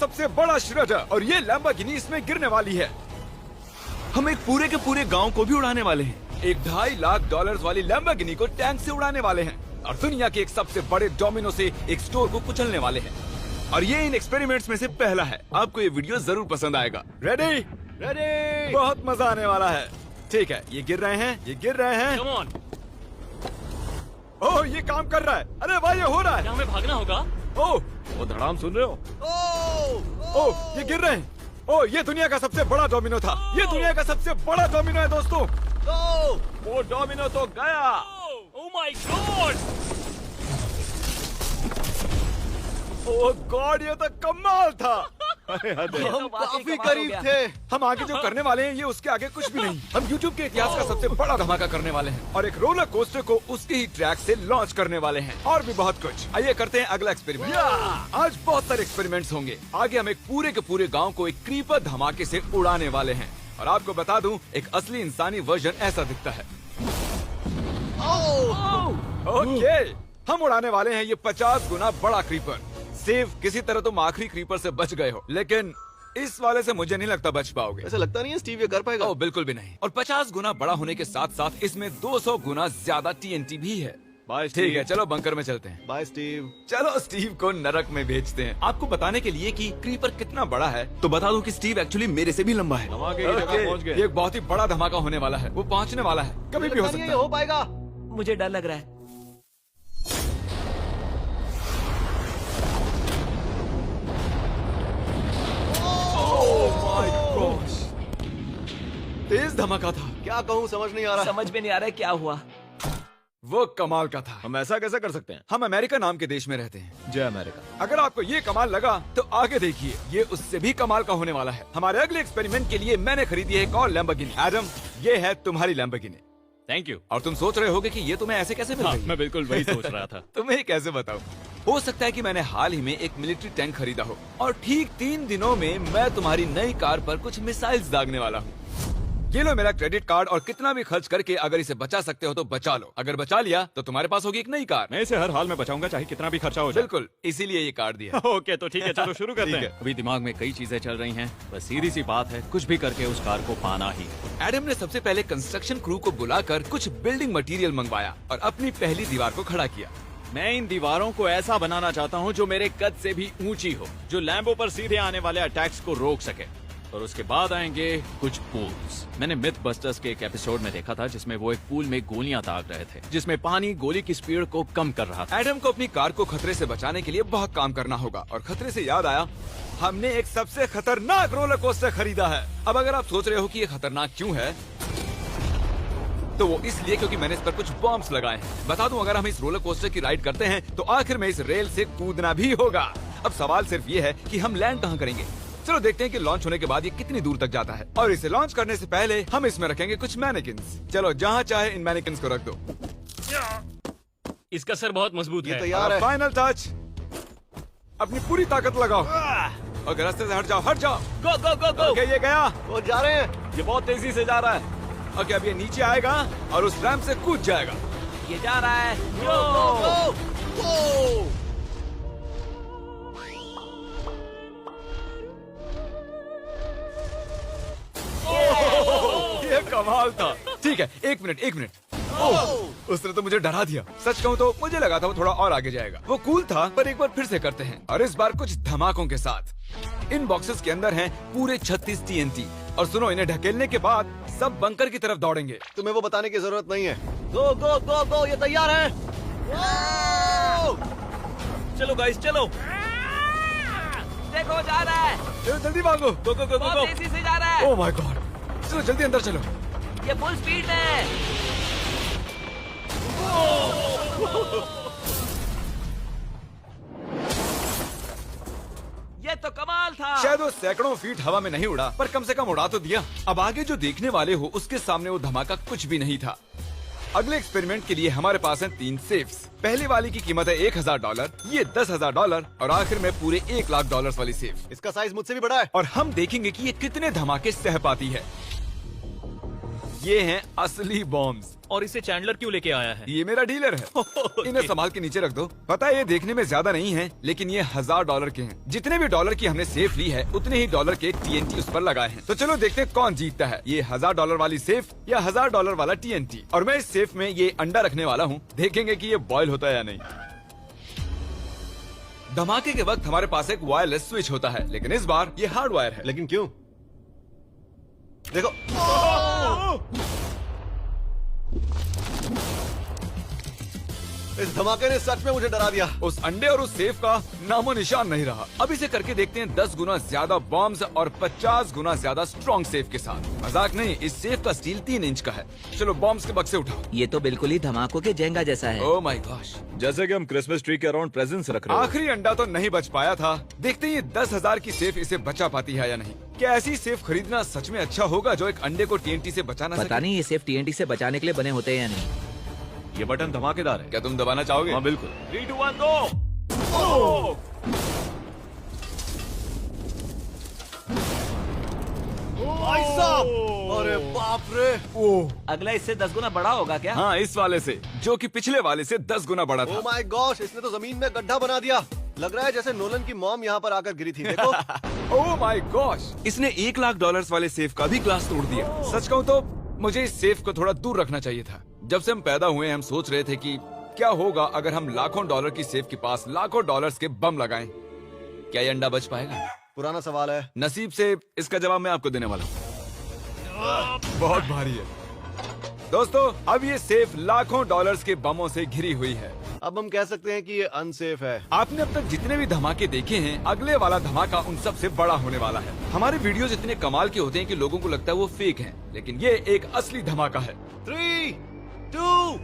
सबसे बड़ा श्रेडर और ये लैम्बोर्गिनी इसमें गिरने वाली है। हम एक पूरे के पूरे गांव को भी उड़ाने वाले हैं। एक $2.5 लाख वाली लैम्बोर्गिनी को टैंक से उड़ाने वाले हैं और दुनिया के एक सबसे बड़े डोमिनो से एक स्टोर को कुचलने वाले हैं। और ये इन एक्सपेरिमेंट्स में से पहला है। आपको ये वीडियो जरूर पसंद आएगा। रेडी? रेडी। बहुत मजा आने वाला है। ठीक है, ये गिर रहे हैं, ये गिर रहे हैं। Come on. ओह, ये काम कर रहा है। अरे भाई, ये हो रहा है। क्या हमें भागना होगा? ओह, वो धड़ाम सुन रहे हो? ओह, ये गिर रहे हैं। ओह, ये दुनिया का सबसे बड़ा डोमिनो था। ये दुनिया का सबसे बड़ा डोमिनो है दोस्तों। वो डोमिनो तो गया। Oh my God! Oh God, ये तो कमाल था। हम काफी करीब थे। हम आगे जो करने वाले हैं ये उसके आगे कुछ भी नहीं। हम YouTube के इतिहास का सबसे बड़ा धमाका करने वाले हैं और एक रोलर कोस्टर को उसके ही ट्रैक से लॉन्च करने वाले हैं और भी बहुत कुछ। आइए करते हैं अगला एक्सपेरिमेंट। आज बहुत सारे एक्सपेरिमेंट्स होंगे। आगे हम एक पूरे के पूरे गांव को एक क्रीपर धमाके से उड़ाने वाले हैं और आपको बता दूं, एक असली इंसानी वर्जन ऐसा दिखता है। ओके, हम उड़ाने वाले हैं ये 50 गुना बड़ा क्रीपर। सेव, किसी तरह तुम आखिरी क्रीपर से बच गए हो, लेकिन इस वाले से मुझे नहीं लगता बच पाओगे। ऐसा लगता नहीं है स्टीव ये कर पाएगा। ओह बिल्कुल भी नहीं। और 50 गुना बड़ा होने के साथ साथ इसमें 200 गुना ज्यादा TNT भी है। बाय ठीक है, चलो बंकर में चलते हैं। Bye Steve. चलो स्टीव को नरक में भेजते हैं। आपको बताने के लिए कि क्रीपर कितना बड़ा है तो बता दूं कि स्टीव एक्चुअली मेरे से भी लंबा है। हम आगे की जगह ओके, पहुंच गए। ये एक बहुत ही बड़ा धमाका होने वाला है। वो पहुंचने वाला है, कभी भी हो सकता है। हो पाएगा। मुझे डर लग रहा है। तेज धमाका था। क्या कहूँ समझ नहीं आ रहा। समझ में नहीं आ रहा है क्या हुआ। वो कमाल का था। हम ऐसा कैसे कर सकते हैं? हम अमेरिका नाम के देश में रहते हैं। जय अमेरिका। अगर आपको ये कमाल लगा तो आगे देखिए, ये उससे भी कमाल का होने वाला है। हमारे अगले एक्सपेरिमेंट के लिए मैंने खरीदी है एक और लैम्बोर्गिनी। एडम, ये है तुम्हारी लैम्बोर्गिनी। Thank you. और तुम सोच रहे होगे कि ये तुम्हें ऐसे कैसे मिल गई? मैं बिल्कुल वही सोच रहा था। तुम्हें कैसे बताऊं? हो सकता है कि मैंने हाल ही में एक मिलिट्री टैंक खरीदा हो और ठीक 3 दिनों में मैं तुम्हारी नई कार पर कुछ मिसाइल्स दागने वाला हूँ। ये लो मेरा क्रेडिट कार्ड और कितना भी खर्च करके अगर इसे बचा सकते हो तो बचा लो। अगर बचा लिया तो तुम्हारे पास होगी एक नई कार। मैं इसे हर हाल में बचाऊंगा, चाहे कितना भी खर्चा हो जाए। बिल्कुल, इसीलिए ये कार्ड दिया। ओके, तो ठीक है, चलो शुरू करते ठीक हैं। है। अभी दिमाग में कई चीजें चल रही हैं, बस सीधी सी बात है, कुछ भी करके उस कार को पाना ही है। एडम ने सबसे पहले कंस्ट्रक्शन क्रू को बुलाकर कुछ बिल्डिंग मटेरियल मंगवाया और अपनी पहली दीवार को खड़ा किया। मैं इन दीवारों को ऐसा बनाना चाहता हूँ जो मेरे कद से भी ऊंची हो, जो लैम्बो पर सीधे आने वाले अटैक्स को रोक सके। और उसके बाद आएंगे कुछ पूल्स। मैंने मिथ बस्टर्स के एक एपिसोड में देखा था जिसमें वो एक पूल में गोलियां दाग रहे थे, जिसमें पानी गोली की स्पीड को कम कर रहा था। एडम को अपनी कार को खतरे से बचाने के लिए बहुत काम करना होगा और खतरे से याद आया, हमने एक सबसे खतरनाक रोलर कोस्टर खरीदा है। अब अगर आप सोच रहे हो कि ये खतरनाक क्यों है, तो वो इसलिए क्योंकि मैंने इस पर कुछ बॉम्ब्स लगाए हैं। बता दूं, अगर हम इस रोलर कोस्टर की राइड करते हैं तो आखिर में इस रेल से कूदना भी होगा। अब सवाल सिर्फ ये है कि हम लैंड कहाँ करेंगे। चलो देखते हैं कि लॉन्च होने के बाद ये कितनी दूर तक जाता है। और इसे लॉन्च करने से पहले हम इसमें रखेंगे कुछ मैनिकिन्स। चलो जहाँ चाहे इन मैनिकिन्स को रख दो। इसका सर बहुत मजबूत ये है। तैयार है। फाइनल टच, अपनी पूरी ताकत लगाओ और रास्ते से हट जाओ, हट जाओ। गो गो गो गो। ओके, ये गया। वो जा रहे हैं। ये बहुत तेजी से जा रहा है। ओके, अब ये नीचे आएगा और उस रैंप से कूद जाएगा। ये जा रहा है। ये कमाल था। ठीक है, एक मिनट। ओह, उसने तो मुझे डरा दिया। सच कहूँ तो मुझे लगा था वो थोड़ा और आगे जाएगा। वो कूल था, पर एक बार फिर से करते हैं और इस बार कुछ धमाकों के साथ। इन बॉक्सेस के अंदर हैं पूरे 36 TNT और सुनो, इन्हें ढकेलने के बाद सब बंकर की तरफ दौड़ेंगे। तुम्हें वो बताने की जरूरत नहीं है। गो गो गो गो, ये तैयार है। चलो गाइस, चलो। देखो, जा रहा है। चलो जल्दी भागो। गो गो गो गो। बहुत तेजी से जा रहा है। ओह माय गॉड, चलो जल्दी अंदर चलो। ये फुल स्पीड है। ये तो कमाल था। शायद वो सैकड़ों फीट हवा में नहीं उड़ा, पर कम से कम उड़ा तो दिया। अब आगे जो देखने वाले हो उसके सामने वो धमाका कुछ भी नहीं था। अगले एक्सपेरिमेंट के लिए हमारे पास हैं 3 सेफ्स। पहले वाली की कीमत है $1000, ये $10,000 और आखिर में पूरे $1,00,000 वाली सेफ। इसका साइज मुझसे भी बड़ा है। और हम देखेंगे कि ये कितने धमाके सह पाती है। ये हैं असली बॉम्ब्स। और इसे चैंडलर क्यों लेके आया है? ये मेरा डीलर है। इन्हें संभाल के नीचे रख दो। पता है ये देखने में ज्यादा नहीं है, लेकिन ये $1000 के हैं। जितने भी डॉलर की हमने सेफ ली है, उतने ही डॉलर के TNT उस पर लगाए हैं। तो चलो देखते हैं कौन जीतता है, ये $1000 वाली सेफ या $1000 वाला TNT। और मैं इस सेफ में ये अंडा रखने वाला हूँ, देखेंगे कि ये बॉयल होता है या नहीं। धमाके के वक्त हमारे पास एक वायरलेस स्विच होता है, लेकिन इस बार ये हार्डवायर है। लेकिन क्यों? देखो, इस धमाके ने सच में मुझे डरा दिया। उस अंडे और उस सेफ का नामो निशान नहीं रहा। अब इसे करके देखते हैं 10 गुना ज्यादा बॉम्ब्स और 50 गुना ज्यादा स्ट्रॉन्ग सेफ के साथ। मजाक नहीं, इस सेफ का स्टील 3 इंच का है। चलो बॉम्ब्स के बक्से उठाओ। ये तो बिल्कुल ही धमाकों के जेंगा जैसा है। ओह माय गॉश, जैसे कि हम क्रिसमस ट्री के अराउंड प्रेजेंट्स रख रहे हैं। आखिरी अंडा तो नहीं बच पाया था। देखते हैं ये 10,000 की सेफ इसे बचा पाती है या नहीं। क्या ऐसी सेफ खरीदना सच में अच्छा होगा जो एक अंडे को TNT से बचा ना पता सके? नहीं ये सेफ TNT से बचाने के लिए बने होते हैं या नहीं। ये बटन धमाकेदार है। क्या तुम दबाना चाहोगे? हाँ बिल्कुल। 3, 2, 1 गो। भाई साहब, अरे बाप रे। अगला इससे 10 गुना बड़ा होगा क्या? हाँ, इस वाले से, जो कि पिछले वाले से 10 गुना बड़ा ओ था। माय गॉश, इसने तो जमीन में गड्ढा बना दिया। लग रहा है जैसे नोलन की मॉम यहाँ पर आकर गिरी थी। देखो। ओह माय गॉश, इसने $1,00,000 वाले सेफ का भी ग्लास तोड़ दिया। सच कहूँ तो मुझे इस सेफ को थोड़ा दूर रखना चाहिए था। जब से हम पैदा हुए हम सोच रहे थे कि क्या होगा अगर हम लाखों डॉलर की सेफ के पास लाखों डॉलर्स के बम लगाएं। क्या ये अंडा बच पाएगा? पुराना सवाल है। नसीब से इसका जवाब मैं आपको देने वाला हूँ। बहुत भारी है दोस्तों। अब ये सेफ लाखों डॉलर्स के बमों से घिरी हुई है। अब हम कह सकते हैं कि ये अनसेफ है। आपने अब तक जितने भी धमाके देखे हैं, अगले वाला धमाका उन सब से बड़ा होने वाला है। हमारे वीडियोस इतने कमाल के होते हैं कि लोगों को लगता है वो फेक हैं, लेकिन ये एक असली धमाका है। 3, 2,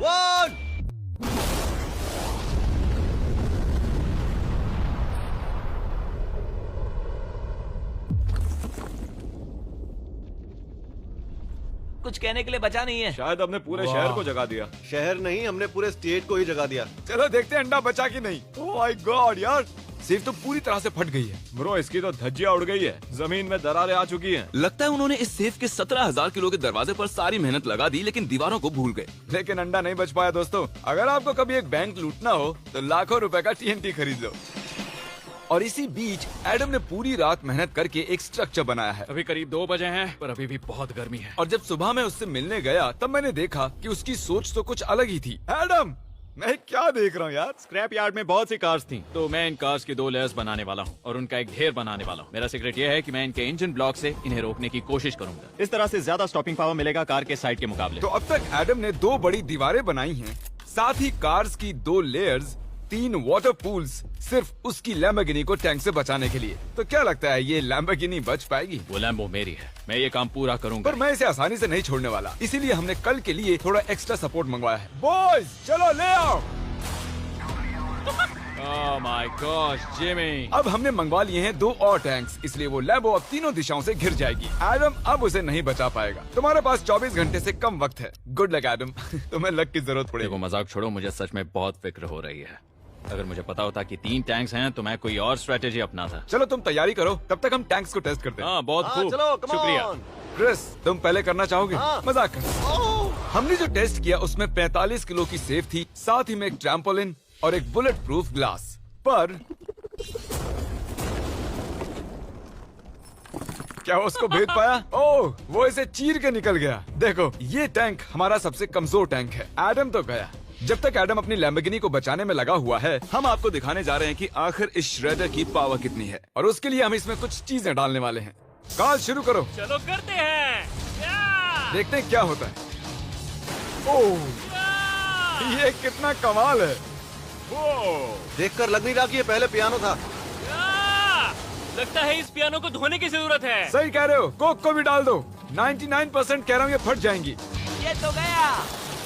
1। कुछ कहने के लिए बचा नहीं है। शायद हमने पूरे शहर को जगा दिया। शहर नहीं, हमने पूरे स्टेट को ही जगा दिया। चलो देखते हैं अंडा बचा कि नहीं। ओह माय गॉड यार, सेफ तो पूरी तरह से फट गई है। ब्रो, इसकी तो धज्जियां उड़ गई है। जमीन में दरारें आ चुकी हैं। लगता है उन्होंने इस सेफ के 17,000 किलो के दरवाजे पर सारी मेहनत लगा दी, लेकिन दीवारों को भूल गए। लेकिन अंडा नहीं बच पाया दोस्तों। अगर आपको कभी एक बैंक लूटना हो तो लाखों रुपए का TNT खरीद लो। और इसी बीच एडम ने पूरी रात मेहनत करके एक स्ट्रक्चर बनाया है। अभी करीब 2 बजे हैं, पर अभी भी बहुत गर्मी है। और जब सुबह मैं उससे मिलने गया तब मैंने देखा कि उसकी सोच तो कुछ अलग ही थी। एडम, मैं क्या देख रहा हूँ यार? स्क्रैप यार्ड में बहुत सी कार्स थी, तो मैं इन कार्स की 2 लेयर्स बनाने वाला हूँ और उनका एक ढेर बनाने वाला हूँ। मेरा सीक्रेट ये है कि मैं इनके इंजन ब्लॉक से इन्हें रोकने की कोशिश करूंगा। इस तरह से ज्यादा स्टॉपिंग पावर मिलेगा कार के साइड के मुकाबले। तो अब तक एडम ने 2 बड़ी दीवारें बनाई हैं, साथ ही कार्स की 2 लेयर्स, 3 वाटर पूल्स, सिर्फ उसकी लैम्बोर्गिनी को टैंक से बचाने के लिए। तो क्या लगता है ये लैम्बोर्गिनी बच पाएगी? वो लैम्बो मेरी है, मैं ये काम पूरा करूंगा। पर मैं इसे आसानी से नहीं छोड़ने वाला, इसीलिए हमने कल के लिए थोड़ा एक्स्ट्रा सपोर्ट मंगवाया है। बॉयज चलो ले आओ। Oh my gosh Jimmy. अब हमने मंगवा लिए हैं 2 और टैंक्स, इसलिए वो लैम्बो अब तीनों दिशाओं से घिर जाएगी। एडम अब उसे नहीं बचा पाएगा। तुम्हारे पास 24 घंटे से कम वक्त है। Good luck Adam. तुम्हें लक की जरूरत देखो पड़ेगी। मजाक छोड़ो, मुझे सच में बहुत फिक्र हो रही है। अगर मुझे पता होता कि 3 टैंक्स हैं तो मैं कोई और स्ट्रेटेजी अपनाता। चलो तुम तैयारी करो, तब तक हम टैंक्स को टेस्ट करते हैं। हाँ बहुत हाँ, खूब, चलो, come शुक्रिया। on। क्रिस, तुम पहले करना चाहोगे? हाँ। मजाक कर। ओह, हमने जो टेस्ट किया उसमें 45 किलो की सेफ थी, साथ ही में एक ट्रैम्पोलिन और एक बुलेट प्रूफ ग्लास। पर क्या वो उसको भेद पाया? ओह, वो इसे चीर के निकल गया। देखो, ये टैंक हमारा सबसे कमजोर टैंक है। एडम तो गया। जब तक एडम अपनी लैम्बोर्गिनी को बचाने में लगा हुआ है, हम आपको दिखाने जा रहे हैं कि आखिर इस श्रेडर की पावर कितनी है, और उसके लिए हम इसमें कुछ चीजें डालने वाले हैं। कार्ल शुरू करो। चलो करते हैं। देखते हैं क्या होता है। ओह, ये कितना कमाल है। देखकर लग नहीं रहा कि ये पहले पियानो था। लगता है इस पियानो को धोने की जरूरत है। सही कह रहे हो, कोक को भी डाल दो। 99% कह रहा हूँ ये फट जाएंगी। ये तो गया।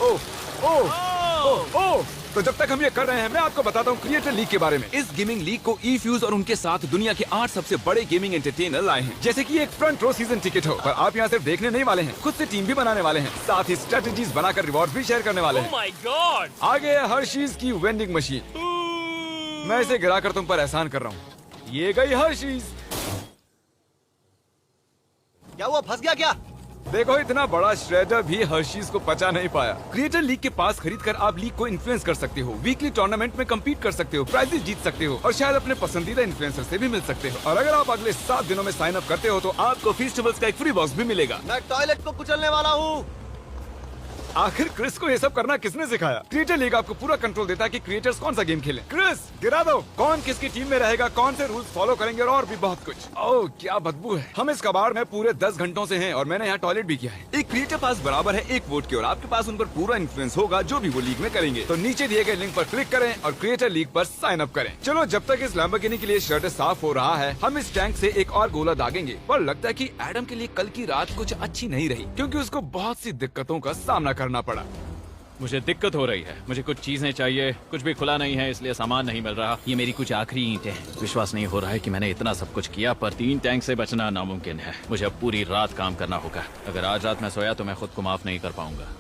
ओह ओह ओह ओह। तो जब तक हम ये कर रहे हैं, मैं आपको बताता हूँ क्रिएटर लीग के बारे में। इस गेमिंग लीग को E-Fuse और उनके साथ दुनिया के 8 सबसे बड़े गेमिंग एंटरटेनर लाए हैं। जैसे कि एक फ्रंट रो सीजन टिकट हो, पर आप यहाँ सिर्फ देखने नहीं वाले हैं, खुद से टीम भी बनाने वाले हैं, साथ ही स्ट्रेटेजीज बनाकर रिवॉर्ड भी शेयर करने वाले ओह हैं। My God. आगे है हर्शीज की वेंडिंग मशीन। मैं इसे गिराकर तुम पर एहसान कर रहा हूँ। ये गई हर्शीज। क्या हुआ, फंस गया क्या? देखो इतना बड़ा श्रेडर भी हर्शीज को पचा नहीं पाया। क्रिएटर लीग के पास खरीद कर आप लीग को इन्फ्लुएंस कर सकते हो, वीकली टूर्नामेंट में कम्पीट कर सकते हो, प्राइजेस जीत सकते हो और शायद अपने पसंदीदा इन्फ्लुएंसर से भी मिल सकते हो। और अगर आप अगले 7 दिनों में साइन अप करते हो तो आपको फेस्टिवल्स का एक फ्री बॉक्स भी मिलेगा। मैं टॉयलेट को कुचलने वाला हूँ। आखिर क्रिस को ये सब करना किसने सिखाया? क्रिएटर लीग आपको पूरा कंट्रोल देता है कि क्रिएटर्स कौन सा गेम खेलें। क्रिस गिरा दो, कौन किसकी टीम में रहेगा, कौन से रूल्स फॉलो करेंगे और भी बहुत कुछ। ओह क्या बदबू है। हम इस कबाड़ में पूरे 10 घंटों से हैं और मैंने यहाँ टॉयलेट भी किया है। एक क्रिएटर पास बराबर है एक वोट के और आपके पास उन पर पूरा इन्फ्लुएंस होगा जो भी वो लीग में करेंगे। तो नीचे दिए गए लिंक पर क्लिक करें और क्रिएटर लीग पर साइन अप करें। चलो जब तक इस लैम्बोर्गिनी के लिए शर्ट साफ हो रहा है हम इस टैंक से एक और गोला दागेंगे। पर लगता है कि एडम के लिए कल की रात कुछ अच्छी नहीं रही क्योंकि उसको बहुत सी दिक्कतों का सामना करना पड़ा। मुझे दिक्कत हो रही है, मुझे कुछ चीजें चाहिए, कुछ भी खुला नहीं है इसलिए सामान नहीं मिल रहा। ये मेरी कुछ आखिरी ईंटें हैं। विश्वास नहीं हो रहा है कि मैंने इतना सब कुछ किया पर 3 टैंक से बचना नामुमकिन है। मुझे अब पूरी रात काम करना होगा। अगर आज रात मैं सोया तो मैं खुद को माफ नहीं कर पाऊंगा।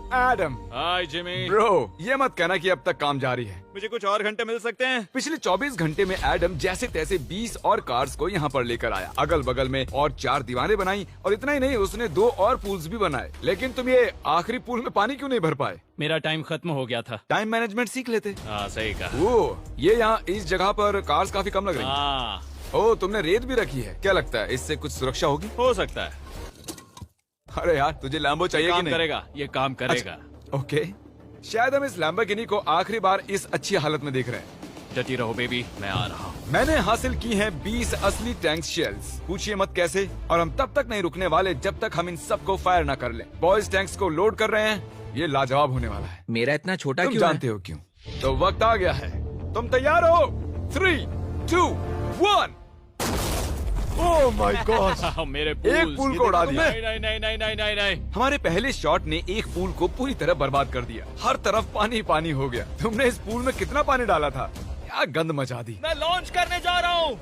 एडम हाय जिमी। ब्रो ये मत कहना कि अब तक काम जारी है। मुझे कुछ और घंटे मिल सकते हैं? पिछले 24 घंटे में एडम जैसे तैसे 20 और कार्स को यहाँ पर लेकर आया। अगल बगल में और 4 दीवारें बनाई और इतना ही नहीं उसने 2 और पूल्स भी बनाए। लेकिन तुम ये आखिरी पूल में पानी क्यों नहीं भर पाए? मेरा टाइम खत्म हो गया था। टाइम मैनेजमेंट सीख लेते। हाँ सही कहा। वो ये यहाँ इस जगह पर कार्स काफी कम लग रही हैं। हाँ ओह तुमने रेत भी रखी है, क्या लगता है इससे कुछ सुरक्षा होगी? हो सकता है। अरे यार तुझे लैम्बो चाहिए कि काम नहीं? करेगा, ये काम करेगा। ओके शायद हम इस लैम्बोर्गिनी को आखिरी बार इस अच्छी हालत में देख रहे हैं। डटी रहो बेबी, मैं आ रहा हूँ। मैंने हासिल की हैं 20 असली टैंक शेल्स। पूछिए मत कैसे। और हम तब तक नहीं रुकने वाले जब तक हम इन सबको फायर ना कर लें। बॉयज टैंक्स को लोड कर रहे हैं। ये लाजवाब होने वाला है। मेरा इतना छोटा तुम क्यों जानते हो क्यों? तो वक्त आ गया है। तुम तैयार हो? 3, 2, 1। ओह माय गॉड मेरे एक पूल को उड़ा दिया। नहीं नहीं नहीं नहीं नहीं नहीं नहीं। हमारे पहले शॉट ने एक पूल को पूरी तरह बर्बाद कर दिया। हर तरफ पानी पानी हो गया। तुमने इस पूल में कितना पानी डाला था? क्या गंद मचा दी। मैं लॉन्च करने जा रहा हूँ।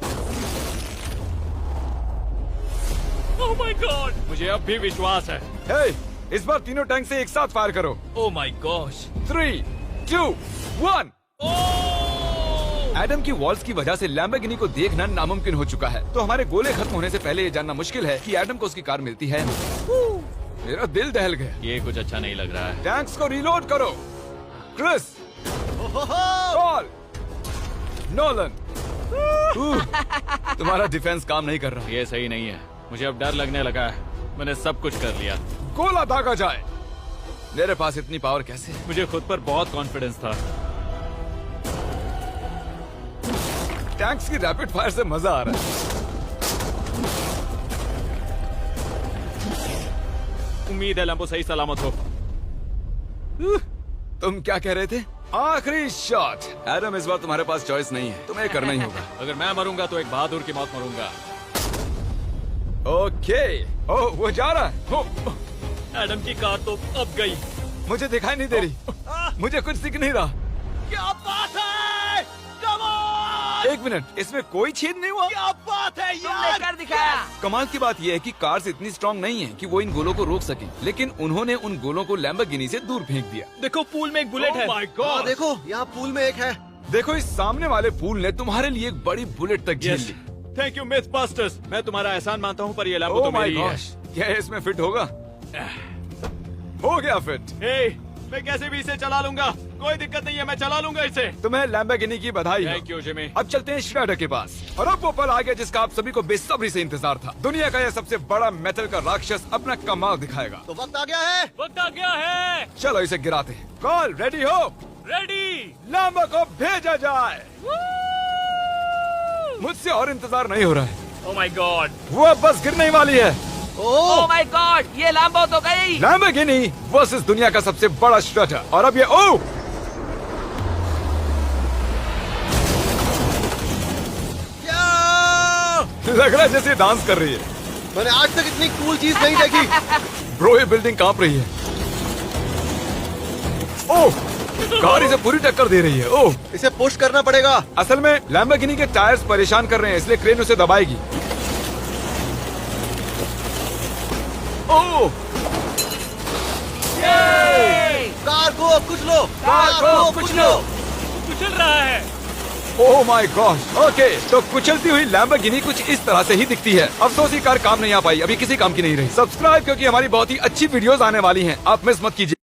Oh my God. मुझे अब भी विश्वास है। हे, इस बार तीनों टैंक से एक साथ फायर करो। Oh my gosh. 3, 2, 1। एडम की वॉल्स की वजह से लैम्बोर्गिनी को देखना नामुमकिन हो चुका है। तो हमारे गोले खत्म होने से पहले ये जानना मुश्किल है कि एडम को उसकी कार मिलती है। मेरा दिल दहल गया। ये कुछ अच्छा नहीं लग रहा है। टैंक्स को रीलोड करो। Chris, Cole, Nolan. तुम्हारा डिफेंस काम नहीं कर रहा। ये सही नहीं है। मुझे अब डर लगने लगा है। मैंने सब कुछ कर लिया। गोला दागा जाए। मेरे पास इतनी पावर कैसे है? मुझे खुद पर बहुत कॉन्फिडेंस था। टैंक्स की रैपिड फायर से मजा आ रहा है। उम्मीद है लंबो सही सलामत हो। तुम क्या कह रहे थे? आखिरी शॉट। एडम इस बार तुम्हारे पास चॉइस नहीं है, तुम्हें करना ही होगा। अगर मैं मरूंगा तो एक बहादुर की मौत मरूंगा। ओके। ओह वो जा रहा है। एडम की कार तो अब गई। मुझे दिखाई नहीं दे रही। मुझे कुछ दिख नहीं रहा। क्या बात है? Come on! एक मिनट, इसमें कोई छेद नहीं हुआ? क्या बात है तुमने कर दिखाया। कमाल की बात यह है कि कार्स इतनी स्ट्रांग नहीं है कि वो इन गोलों को रोक सकें, लेकिन उन्होंने उन गोलों को लैम्बोर्गिनी से दूर फेंक दिया। देखो पूल में एक बुलेट है। हाँ देखो यहाँ पूल में एक है। देखो इस सामने वाले पूल ने तुम्हारे लिए एक बड़ी बुलेट तक झेल ली। Thank you MythBusters. मैं तुम्हारा एहसान मानता हूँ पर ये लैम्बो ओह तो माय मेरी है। गॉश, क्या इसमें फिट होगा? हो गया फिट। हे, मैं कैसे भी इसे चला लूंगा। कोई दिक्कत नहीं है, मैं चला लूंगा इसे। तुम्हें लैम्बोर्गिनी की बधाई हो। Thank you Jimmy. अब चलते हैं श्रेडर के पास। और अब वो पल आ गया जिसका आप सभी को बेसब्री से इंतजार था। दुनिया का यह सबसे बड़ा मेटल का राक्षस अपना कमाल दिखाएगा। तो वक्त आ गया है। वक्त आ गया है। चलो इसे गिराते हैं। कॉल रेडी हो? रेडी। लैम्बो को भेजा जाए। मुझसे और इंतजार नहीं हो रहा है। Oh my God. वो अब बस गिरने ही वाली है। ओह माय गॉड, ये लैम्बो तो गई। लैम्बोर्गिनी वर्सेस दुनिया का सबसे बड़ा श्रेडर। और अब ये ओह लग रहा है जैसे डांस कर रही है। मैंने आज तक इतनी कूल चीज नहीं देखी। ब्रो ये बिल्डिंग कांप रही है। ओह कार इसे पूरी टक्कर दे रही है। ओह इसे पुश करना पड़ेगा। असल में लैम्बोर्गिनी के टायर्स परेशान कर रहे हैं इसलिए क्रेन उसे दबाएगी। ओह कार को कुचलो। कार को कुचलो। कुचल रहा है। Oh my God. ओके, तो कुचलती हुई लैम्बोर्गिनी कुछ इस तरह से ही दिखती है। अफसोस ये कार काम नहीं आ पाई, अभी किसी काम की नहीं रही। सब्सक्राइब, क्योंकि हमारी बहुत ही अच्छी वीडियोस आने वाली हैं, आप मिस मत कीजिए।